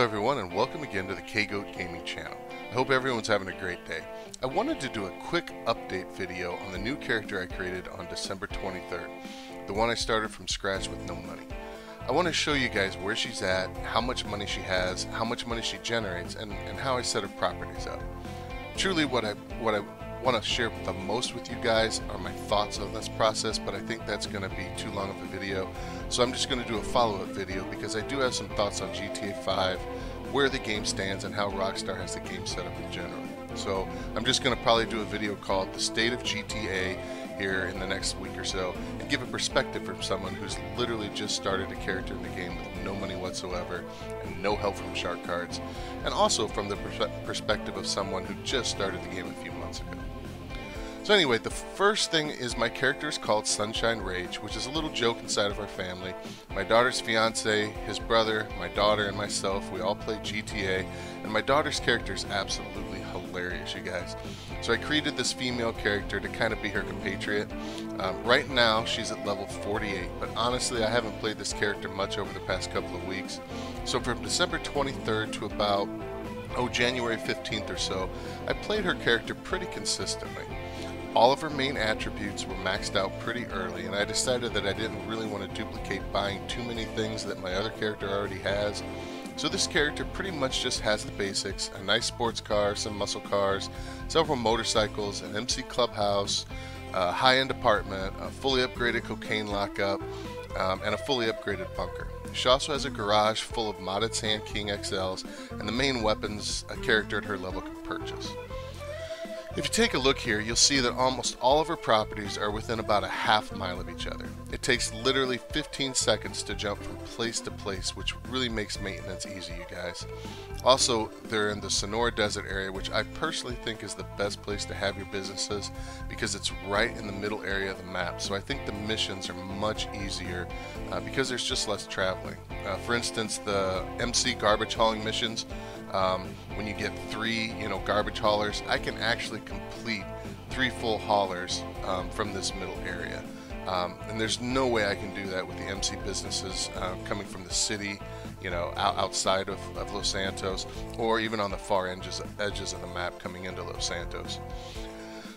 everyone, and welcome again to the K-Goat Gaming channel. I hope everyone's having a great day. I wanted to do a quick update video on the new character I created on December 23rd, the one I started from scratch with no money. I want to show you guys where she's at, how much money she has, how much money she generates, and how I set her properties up. Truly what I want to share the most with you guys are my thoughts on this process, but I think that's going to be too long of a video, so I'm just going to do a follow-up video because I do have some thoughts on GTA 5, where the game stands, and how Rockstar has the game set up in general. So I'm just going to probably do a video called The State of GTA here in the next week or so, and give a perspective from someone who's literally just started a character in the game with no money whatsoever and no help from Shark Cards, and also from the perspective of someone who just started the game a few months ago. So anyway, the first thing is my character is called Sunshine Rage, which is a little joke inside of our family. My daughter's fiance, his brother, my daughter, and myself, we all play GTA, and my daughter's character is absolutely hilarious, you guys. So I created this female character to kind of be her compatriot. Right now, she's at level 48, but honestly, I haven't played this character much over the past couple of weeks. So from December 23rd to about, January 15th or so, I played her character pretty consistently. All of her main attributes were maxed out pretty early, and I decided that I didn't really want to duplicate buying too many things that my other character already has. So this character pretty much just has the basics: a nice sports car, some muscle cars, several motorcycles, an MC clubhouse, a high-end apartment, a fully upgraded cocaine lockup, and a fully upgraded bunker. She also has a garage full of modded Sand King XLs and the main weapons a character at her level can purchase. If you take a look here, you'll see that almost all of her properties are within about a half mile of each other. It takes literally 15 seconds to jump from place to place, which really makes maintenance easy, you guys. Also, they're in the Sonora Desert area, which I personally think is the best place to have your businesses because it's right in the middle area of the map. So I think the missions are much easier because there's just less traveling. For instance, the MC garbage hauling missions, when you get 3 garbage haulers, I can actually complete 3 full haulers from this middle area. And there's no way I can do that with the MC businesses coming from the city, outside of Los Santos, or even on the far edges of the map coming into Los Santos.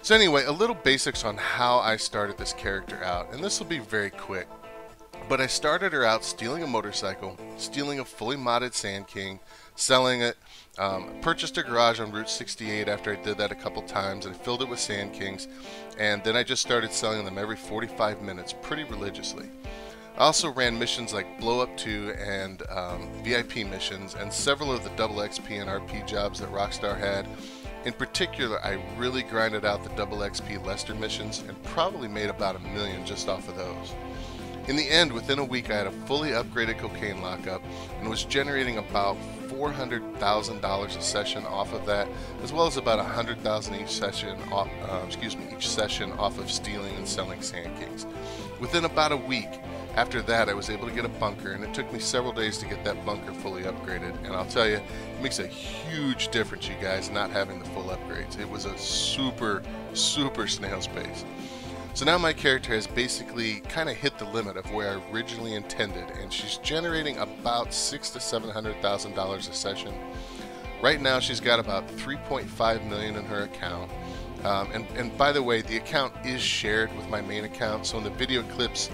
So anyway, a little basics on how I started this character out, and this will be very quick. But I started her out stealing a motorcycle, stealing a fully modded Sand King, selling it, purchased a garage on Route 68 after I did that a couple times, and filled it with Sand Kings, and then I just started selling them every 45 minutes pretty religiously. I also ran missions like Blow Up 2 and VIP missions, and several of the double XP and RP jobs that Rockstar had. In particular, I really grinded out the double XP Lester missions and probably made about $1 million just off of those. In the end, within a week, I had a fully upgraded cocaine lockup and was generating about $400,000 a session off of that, as well as about $100,000 each session off of stealing and selling Sand Kings. Within about a week after that, I was able to get a bunker, and it took me several days to get that bunker fully upgraded. And I'll tell you, it makes a huge difference, you guys, not having the full upgrades. It was a super snail's pace. So now my character has basically kind of hit the limit of where I originally intended, and she's generating about $600,000 to $700,000 a session. Right now she's got about 3.5 million in her account. And by the way, the account is shared with my main account, so in the video clips,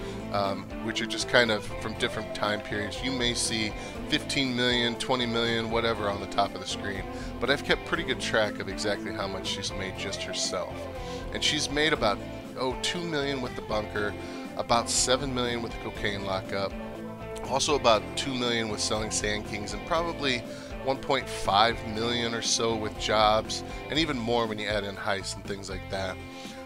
which are just kind of from different time periods, you may see 15 million, 20 million, whatever on the top of the screen. But I've kept pretty good track of exactly how much she's made just herself. And she's made about 2 million with the bunker, about 7 million with the cocaine lockup, also about 2 million with selling Sand Kings, and probably 1.5 million or so with jobs, and even more when you add in heists and things like that.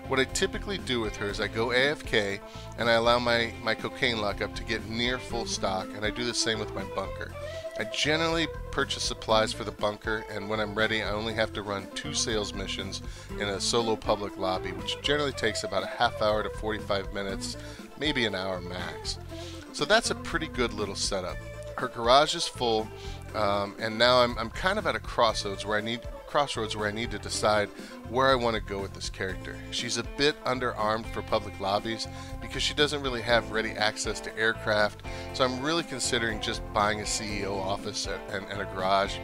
What I typically do with her is I go AFK and I allow my cocaine lockup to get near full stock, and I do the same with my bunker. I generally purchase supplies for the bunker, and when I'm ready, I only have to run 2 sales missions in a solo public lobby, which generally takes about a half hour to 45 minutes, maybe an hour max. So that's a pretty good little setup. Her garage is full, and now I'm kind of at a crossroads where I need crossroads where I need to decide where I want to go with this character. She's a bit underarmed for public lobbies because she doesn't really have ready access to aircraft, so I'm really considering just buying a CEO office and a garage.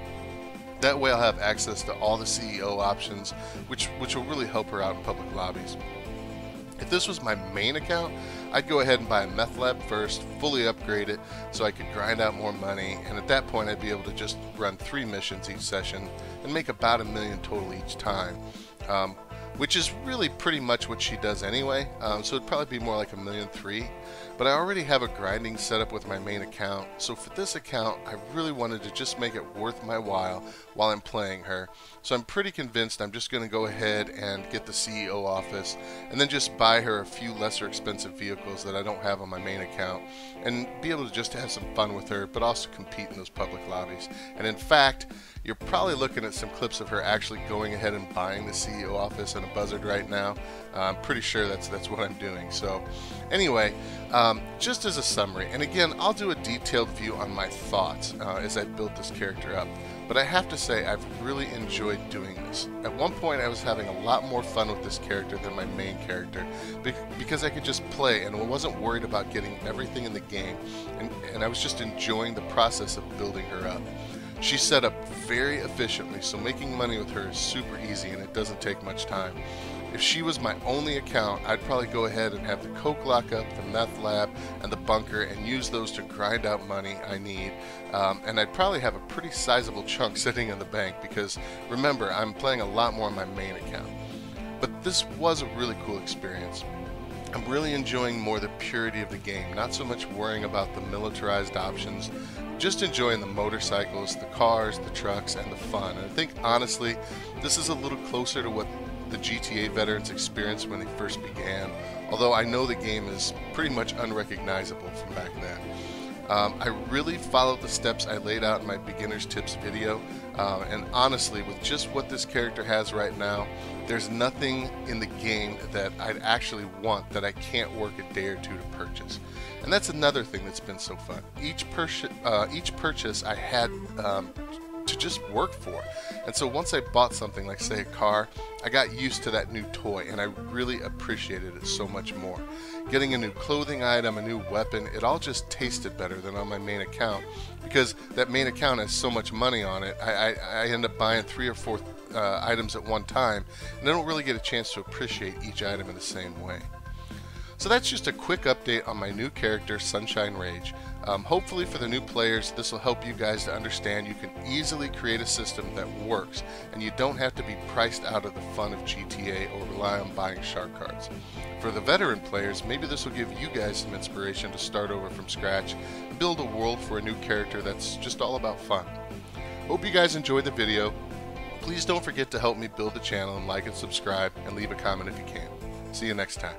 That way I'll have access to all the CEO options, which will really help her out in public lobbies. If this was my main account, I'd go ahead and buy a meth lab first, fully upgrade it so I could grind out more money, and at that point I'd be able to just run 3 missions each session and make about $1 million total each time, which is really pretty much what she does anyway, so it'd probably be more like $1.3 million. But I already have a grinding setup with my main account, so for this account I really wanted to just make it worth my while I'm playing her. So I'm pretty convinced I'm just going to go ahead and get the CEO office and then just buy her a few lesser expensive vehicles that I don't have on my main account and be able to just have some fun with her, but also compete in those public lobbies. And in fact, you're probably looking at some clips of her actually going ahead and buying the CEO office and a buzzard right now. I'm pretty sure that's what I'm doing. So anyway, just as a summary, and again, I'll do a detailed view on my thoughts as I built this character up, but I have to say I've really enjoyed doing this. At one point I was having a lot more fun with this character than my main character because I could just play and I wasn't worried about getting everything in the game, and I was just enjoying the process of building her up. She's set up very efficiently, so making money with her is super easy and it doesn't take much time. If she was my only account, I'd probably go ahead and have the coke lockup, the meth lab, and the bunker and use those to grind out money I need. And I'd probably have a pretty sizable chunk sitting in the bank because, remember, I'm playing a lot more on my main account. But this was a really cool experience. I'm really enjoying more the purity of the game, not so much worrying about the militarized options, just enjoying the motorcycles, the cars, the trucks, and the fun. And I think, honestly, this is a little closer to what the GTA veterans experienced when they first began, although I know the game is pretty much unrecognizable from back then. I really followed the steps I laid out in my beginner's tips video, and honestly, with just what this character has right now, there's nothing in the game that I'd actually want that I can't work a day or two to purchase. And that's another thing that's been so fun. Each purchase I had to just work for. And so once I bought something like, say, a car, I got used to that new toy and I really appreciated it so much more. Getting a new clothing item, a new weapon, it all just tasted better than on my main account because that main account has so much money on it. I end up buying 3 or 4 items at one time, and I don't really get a chance to appreciate each item in the same way. So that's just a quick update on my new character, Sunshine Rage. Hopefully for the new players, this will help you guys to understand you can easily create a system that works, and you don't have to be priced out of the fun of GTA or rely on buying shark cards. For the veteran players, maybe this will give you guys some inspiration to start over from scratch and build a world for a new character that's just all about fun. Hope you guys enjoyed the video. Please don't forget to help me build the channel and like and subscribe and leave a comment if you can. See you next time.